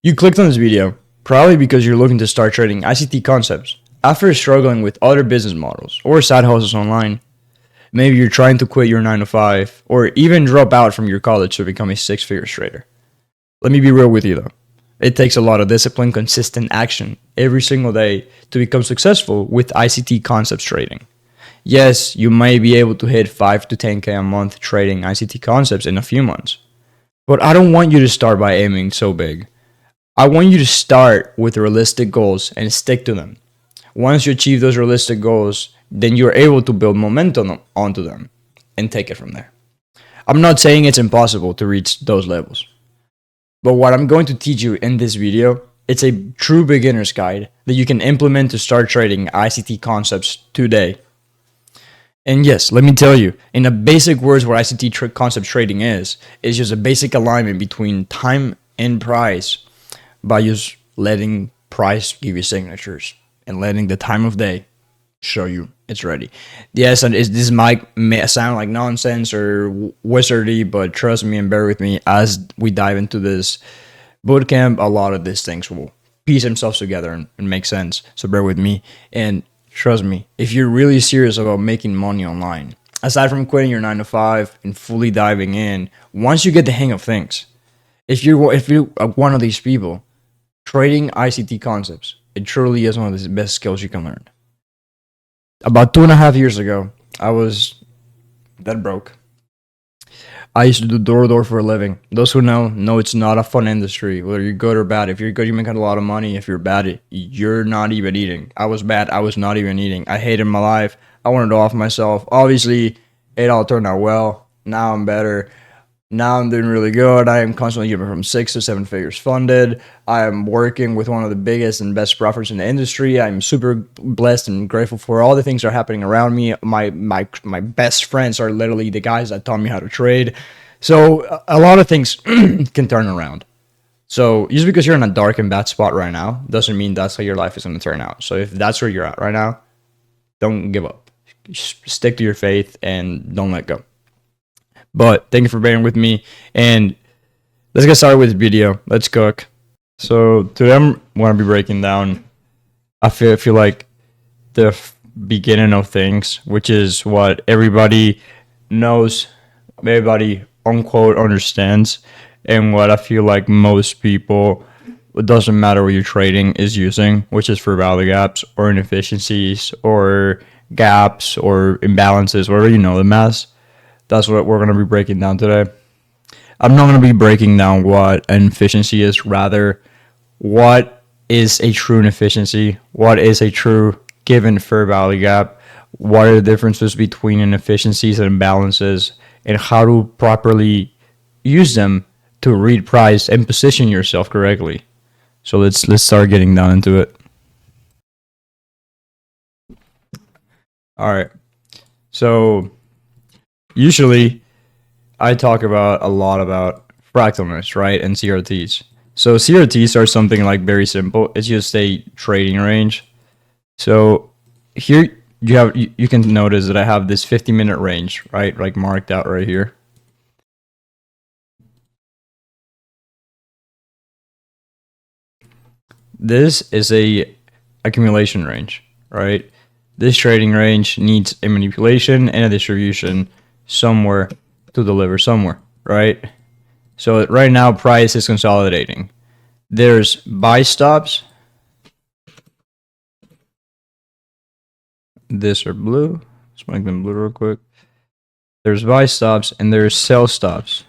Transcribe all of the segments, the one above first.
You clicked on this video probably because you're looking to start trading ICT concepts after struggling with other business models or side hustles online. Maybe you're trying to quit your 9 to 5 or even drop out from your college to become a six-figure trader. Let me be real with you though. It takes a lot of discipline, consistent action every single day to become successful with ICT concepts trading. Yes, you may be able to hit 5 to 10K a month trading ICT concepts in a few months. But I don't want you to start by aiming so big. I want you to start with realistic goals and stick to them. Once you achieve those realistic goals, then you're able to build momentum onto them and take it from there. I'm not saying it's impossible to reach those levels, but what I'm going to teach you in this video, it's a true beginner's guide that you can implement to start trading ICT concepts today. And yes, let me tell you, in the basic words, what ICT concept trading is just a basic alignment between time and price by just letting price give you signatures and letting the time of day show you it's ready. Yes, and this might sound like nonsense or wizardy, but trust me and bear with me as we dive into this bootcamp. A lot of these things will piece themselves together and make sense. So bear with me and trust me, if you're really serious about making money online, aside from quitting your 9 to 5 and fully diving in, once you get the hang of things, if you're one of these people, trading ICT concepts, it truly is one of the best skills you can learn. About 2.5 years ago, I was that broke. I used to do door-to-door for a living. Those who know it's not a fun industry, whether you're good or bad. If you're good, you make a lot of money. If you're bad, you're not even eating. I was bad. I was not even eating. I hated my life. I wanted to off myself. Obviously, it all turned out well. Now I'm better. Now I'm doing really good. I am constantly getting from 6 to 7 figures funded. I am working with one of the biggest and best profits in the industry. I'm super blessed and grateful for all the things that are happening around me. My best friends are literally the guys that taught me how to trade. So a lot of things can turn around. So just because you're in a dark and bad spot right now doesn't mean that's how your life is going to turn out. So if that's where you're at right now, don't give up. Stick to your faith and don't let go. But thank you for bearing with me, and let's get started with the video. Let's cook. So today I'm going to be breaking down, I feel like the beginning of things, which is what everybody knows, everybody unquote understands, and what I feel like most people, it doesn't matter what you're trading, is using, which is for value gaps or inefficiencies or gaps or imbalances, whatever you know them as. That's what we're going to be breaking down today. I'm not going to be breaking down what an efficiency is, rather what is a true inefficiency, what is a true given fair value gap, what are the differences between inefficiencies and imbalances, and how to properly use them to read price and position yourself correctly. So let's start getting down into it. All right. So usually, I talk a lot about fractalness, right, and CRTs. So CRTs are something like very simple. It's just a trading range. So here you can notice that I have this 50-minute range, right, like marked out right here. This is a accumulation range, right? This trading range needs a manipulation and a distribution somewhere to deliver somewhere, right? So right now price is consolidating. There's buy stops. This are blue. Let's make them blue real quick. There's buy stops and there's sell stops,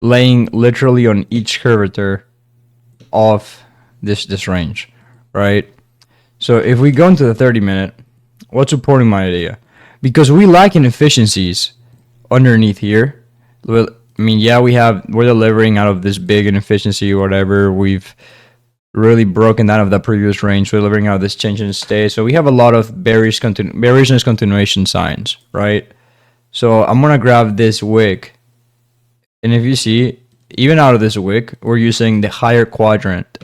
laying literally on each curvature of this range, right? So if we go into the 30-minute, what's supporting my idea? Because we lack inefficiencies underneath here. I mean, yeah, we're delivering out of this big inefficiency or whatever. We've really broken down of the previous range. We're delivering out of this change in state. So we have a lot of bearish continuation signs, right? So I'm going to grab this wick. And if you see, even out of this wick, we're using the higher quadrant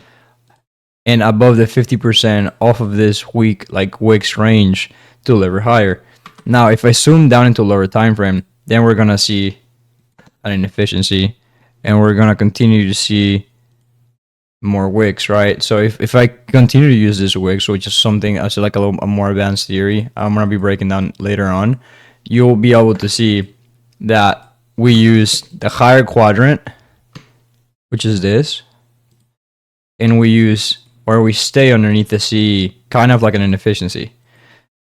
and above the 50% off of this wick's range to deliver higher. Now, if I zoom down into a lower time frame, then we're gonna see an inefficiency, and we're gonna continue to see more wicks, right? So if I continue to use this wicks, which is something I like a more advanced theory, I'm gonna be breaking down later on, you'll be able to see that we use the higher quadrant, which is this, and we stay underneath the C, kind of like an inefficiency.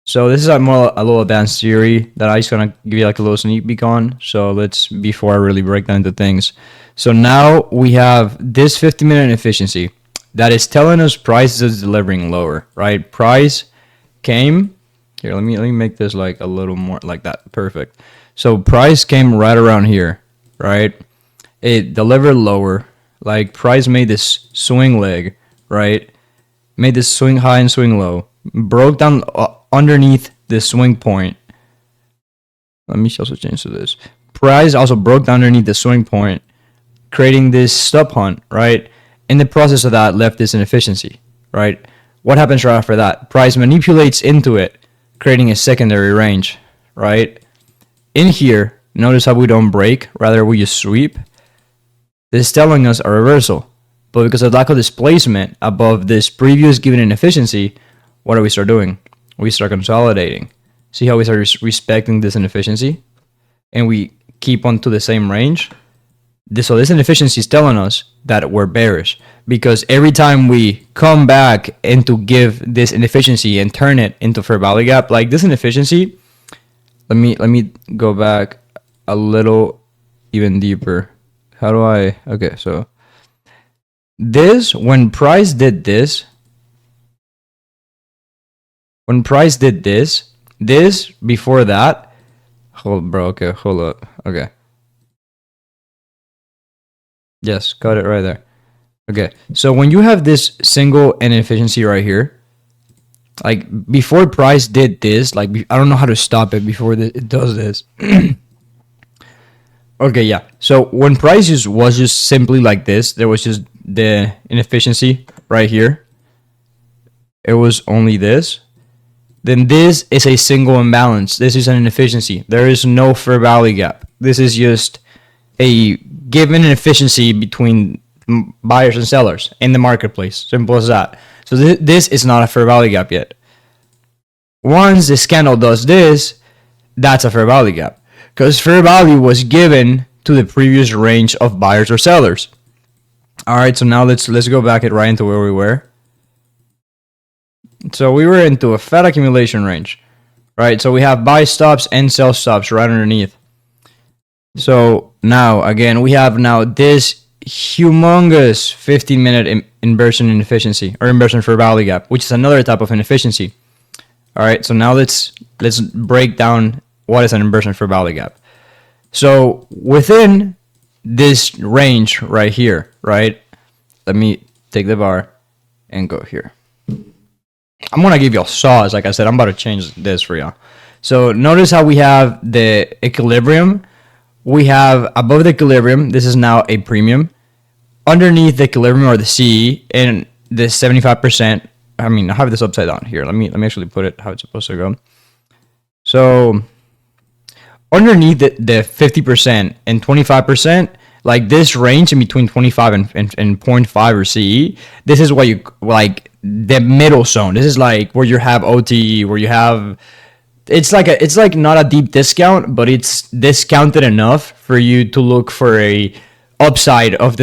So this is a little advanced theory that I just gonna give you like a little sneak peek on. So before I really break down into things. So now we have this 50-minute inefficiency that is telling us price is delivering lower, right? Price came here. Let me make this like a little more like that. Perfect. So price came right around here, right? It delivered lower. Like price made this swing leg, right? Made this swing high and swing low. Broke down underneath the swing point. Let me also change to this. Price also broke down underneath the swing point, creating this stop hunt, right? In the process of that, left this inefficiency, right? What happens right after that? Price manipulates into it, creating a secondary range, right? In here, notice how we don't break, rather we just sweep. This is telling us a reversal. But because of lack of displacement above this previous given inefficiency, what do we start doing? We start consolidating. See how we start respecting this inefficiency? And we keep on to the same range? So this inefficiency is telling us that we're bearish. Because every time we come back and to give this inefficiency and turn it into fair value gap, like this inefficiency, let me go back a little even deeper. How do I... Okay, so... This, when price did this, this before that, hold up, okay. Yes, got it right there. Okay, so when you have this single inefficiency right here, like before price did this, like I don't know how to stop it before it does this. Okay, yeah. So when price was just simply like this, there was just the inefficiency right here. It was only this. Then this is a single imbalance. This is an inefficiency. There is no fair value gap. This is just a given inefficiency between buyers and sellers in the marketplace. Simple as that. So this is not a fair value gap yet. Once this candle does this, that's a fair value gap. Because fair value was given to the previous range of buyers or sellers. All right, so now let's go back right into where we were. So we were into a fat accumulation range, right? So we have buy stops and sell stops right underneath. So now, again, we have now this humongous 15-minute inversion inefficiency or inversion fair value gap, which is another type of inefficiency. All right, so now let's break down what is an inversion fair value gap. So within this range right here, right? Let me take the bar and go here. I'm going to give you a sauce. Like I said, I'm about to change this for y'all. So notice how we have the equilibrium. We have above the equilibrium, this is now a premium. Underneath the equilibrium or the CE and this 75%, I mean, I have this upside down here. Let me actually put it how it's supposed to go. So underneath the 50% and 25%, like this range in between 25 and 0.5 or CE, this is what you like the middle zone. This is like where you have OTE, where you have it's like not a deep discount, but it's discounted enough for you to look for a upside of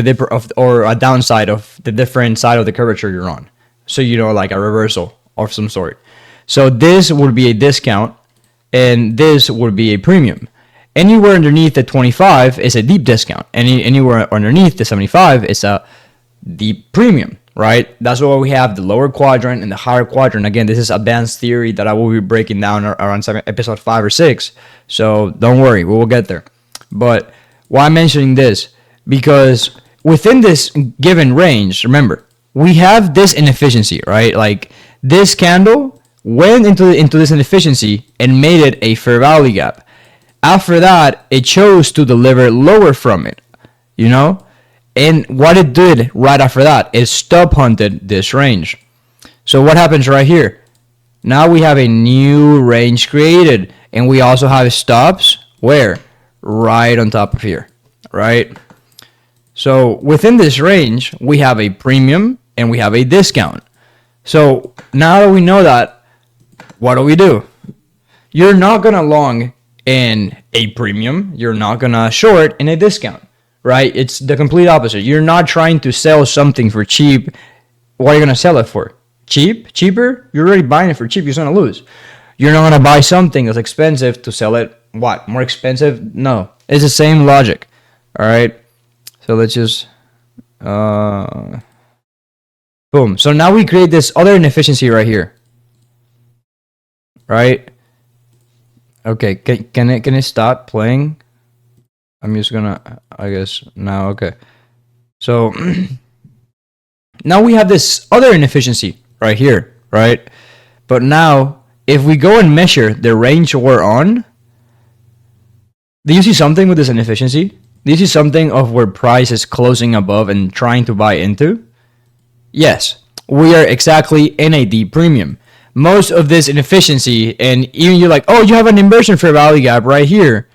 or a downside of the different side of the curvature you're on. So like a reversal of some sort. So this would be a discount, and this would be a premium. Anywhere underneath the 25 is a deep discount. Anywhere underneath the 75 is a deep premium, right? That's why we have the lower quadrant and the higher quadrant. Again, this is advanced theory that I will be breaking down around episode 5 or 6. So don't worry, we will get there. But why I'm mentioning this? Because within this given range, remember, we have this inefficiency, right? Like this candle went into this inefficiency and made it a fair value gap. After that, it chose to deliver lower from it, And what it did right after that is stop hunted this range. So what happens right here? Now we have a new range created, and we also have stops where? Right on top of here, right? So within this range, we have a premium and we have a discount. So now that we know that, what do? You're not going to long in a premium. You're not going to short in a discount, right? It's the complete opposite. You're not trying to sell something for cheap. What are you going to sell it for? Cheap? Cheaper? You're already buying it for cheap. You're going to lose. You're not going to buy something that's expensive to sell it, what? More expensive? No. It's the same logic. All right. So let's just, boom. So now we create this other inefficiency right here. Right? Okay. Can it stop playing? I'm just gonna, I guess now. Okay. So now we have this other inefficiency right here, right? But now if we go and measure the range we're on, do you see something with this inefficiency? Do you see something of where price is closing above and trying to buy into? Yes, we are exactly in a deep premium. Most of this inefficiency, and even you're like, oh, you have an inversion fair value gap right here,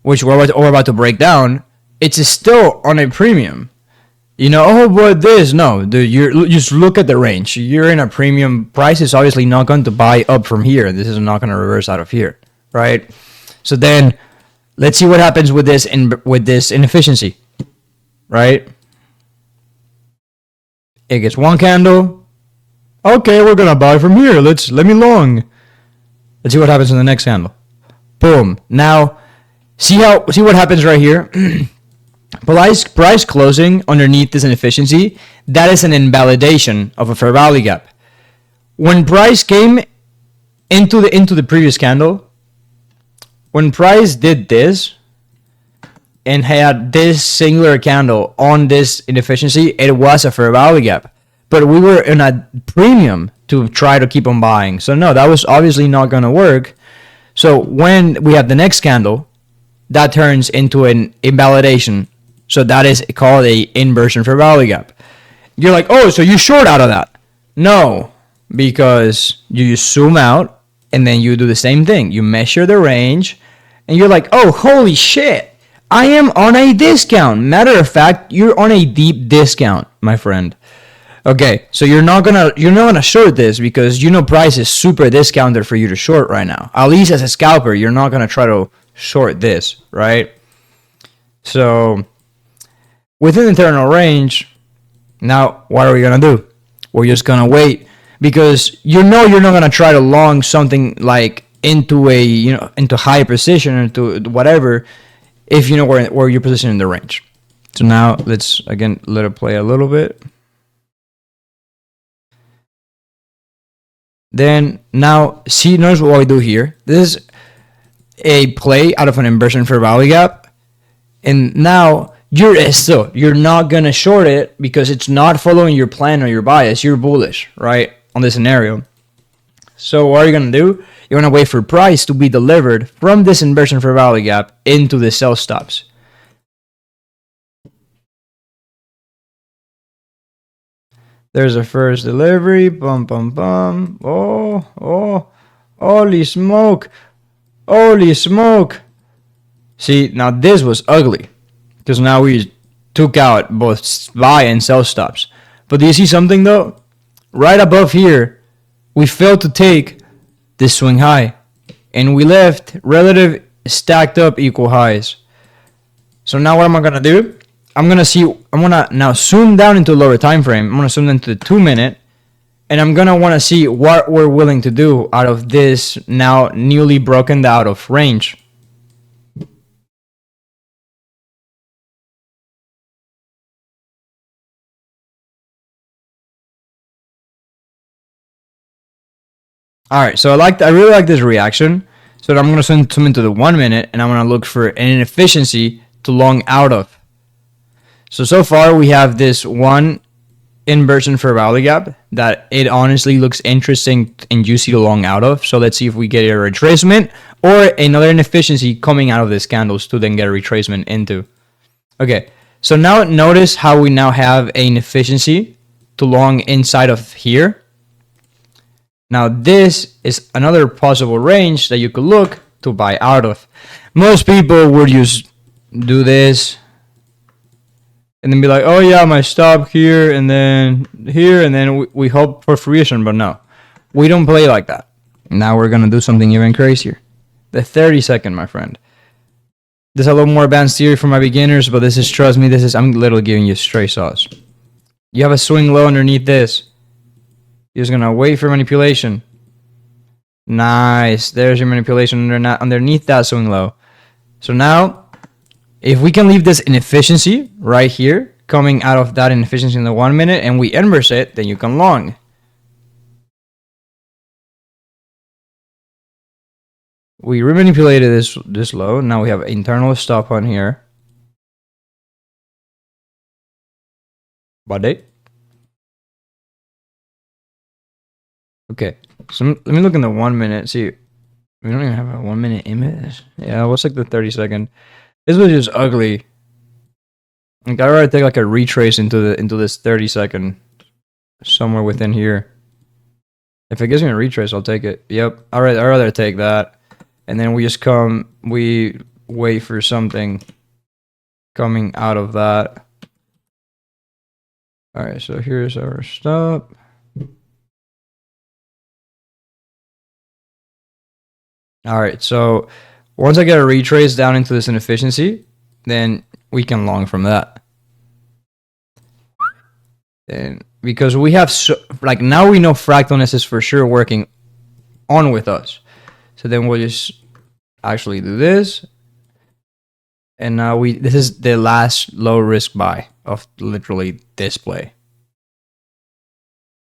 which we're about to break down. It's still on a premium. You know, oh, but this, no, dude, you just look at the range. You're in a premium. Price is obviously not going to buy up from here. This is not going to reverse out of here, right? So then, let's see what happens with this inefficiency, right? It gets one candle. Okay, we're gonna buy from here. Let me long. Let's see what happens in the next candle. Boom. Now, see what happens right here. Price closing underneath this inefficiency. That is an invalidation of a fair value gap. When price came into the previous candle. When price did this and had this singular candle on this inefficiency, it was a fair value gap. But we were in a premium to try to keep on buying. So no, that was obviously not going to work. So when we have the next candle, that turns into an invalidation. So that is called a inversion fair value gap. You're like, oh, so you short out of that. No, because you zoom out and then you do the same thing. You measure the range. And you're like, oh, holy shit, I am on a discount. Matter of fact, you're on a deep discount, my friend. Okay, so you're not gonna short this because you know price is super discounted for you to short right now. At least as a scalper, you're not gonna try to short this, right? So within the internal range, now what are we gonna do? We're just gonna wait because you know you're not gonna try to long something like into high precision or into whatever if you know where you're positioned in the range. So now let's again let it play a little bit. Then now notice what we do here. This is a play out of an inversion fair value gap, and now you're not gonna short it because it's not following your plan or your bias. You're bullish, right, on this scenario. So what are you gonna do? You're gonna wait for price to be delivered from this inversion fair value gap into the sell stops. There's a first delivery. Bum bum bum. Oh, holy smoke. Holy smoke. See, now this was ugly because now we took out both buy and sell stops. But do you see something though? Right above here, we failed to take this swing high, and we left relative stacked up equal highs. So now what am I gonna do? I'm gonna now zoom down into a lower time frame. I'm gonna zoom into the 2 minute, and I'm gonna want to see what we're willing to do out of this now newly broken out of range. All right, so I really like this reaction. So I'm gonna zoom into the 1 minute, and I'm gonna look for an inefficiency to long out of. So far we have this one inversion fair value gap that it honestly looks interesting and juicy to long out of. So let's see if we get a retracement or another inefficiency coming out of these candles to then get a retracement into. Okay, so now notice how we now have an inefficiency to long inside of here. Now this is another possible range that you could look to buy out of. Most people would just do this and then be like, oh yeah, my stop here, and then here, and then we hope for fruition. But no, we don't play like that. Now we're gonna do something even crazier. The 30-second, my friend. This is a little more advanced theory for my beginners, but this is, trust me, I'm literally giving you straight sauce. You have a swing low underneath this. You're just gonna wait for manipulation. Nice. There's your manipulation underneath that swing low. So now, if we can leave this inefficiency right here, coming out of that inefficiency in the 1 minute, and we inverse it, then you can long. We remanipulated this low. Now we have internal stop on here. Body. Okay. So let me look in the 1 minute. See, we don't even have a 1 minute image. Yeah, what's like the 30-second? This was just ugly. Like, I'd rather take like a retrace into this 30-second somewhere within here. If it gives me a retrace, I'll take it. Yep. I'd rather take that. And then we wait for something coming out of that. All right, so here's our stop. All right, so once I get a retrace down into this inefficiency, then we can long from that. And because we have, like, now we know fractalness is for sure working on with us. So then we'll just actually do this. And now this is the last low risk buy of literally this play.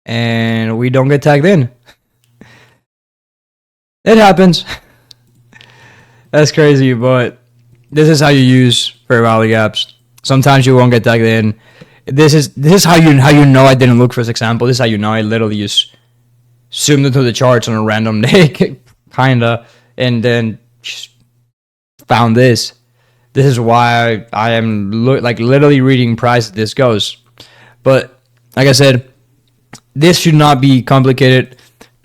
And we don't get tagged in. It happens. That's crazy, but this is how you use fair value gaps. Sometimes you won't get tagged in. This is how you know I didn't look for this example. This is how you know I literally just zoomed into the charts on a random day, kinda, and then just found this. This is why I am like literally reading price as this goes. But like I said, this should not be complicated.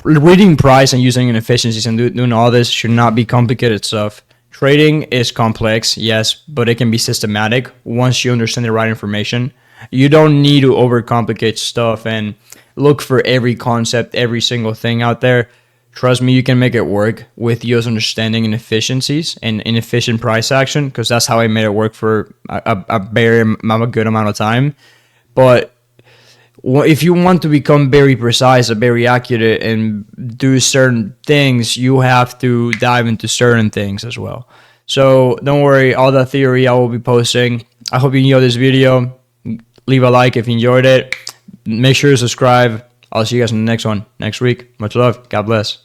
Reading price and using inefficiencies and doing all this should not be complicated stuff. Trading is complex, yes, but it can be systematic once you understand the right information. You don't need to overcomplicate stuff and look for every concept, every single thing out there. Trust me, you can make it work with just understanding inefficiencies and inefficient price action, because that's how I made it work for a good amount of time. But if you want to become very precise, very accurate, and do certain things, you have to dive into certain things as well. So don't worry, all that theory I will be posting. I hope you enjoyed this video. Leave a like if you enjoyed it. Make sure to subscribe. I'll see you guys in the next one next week. Much love. God bless.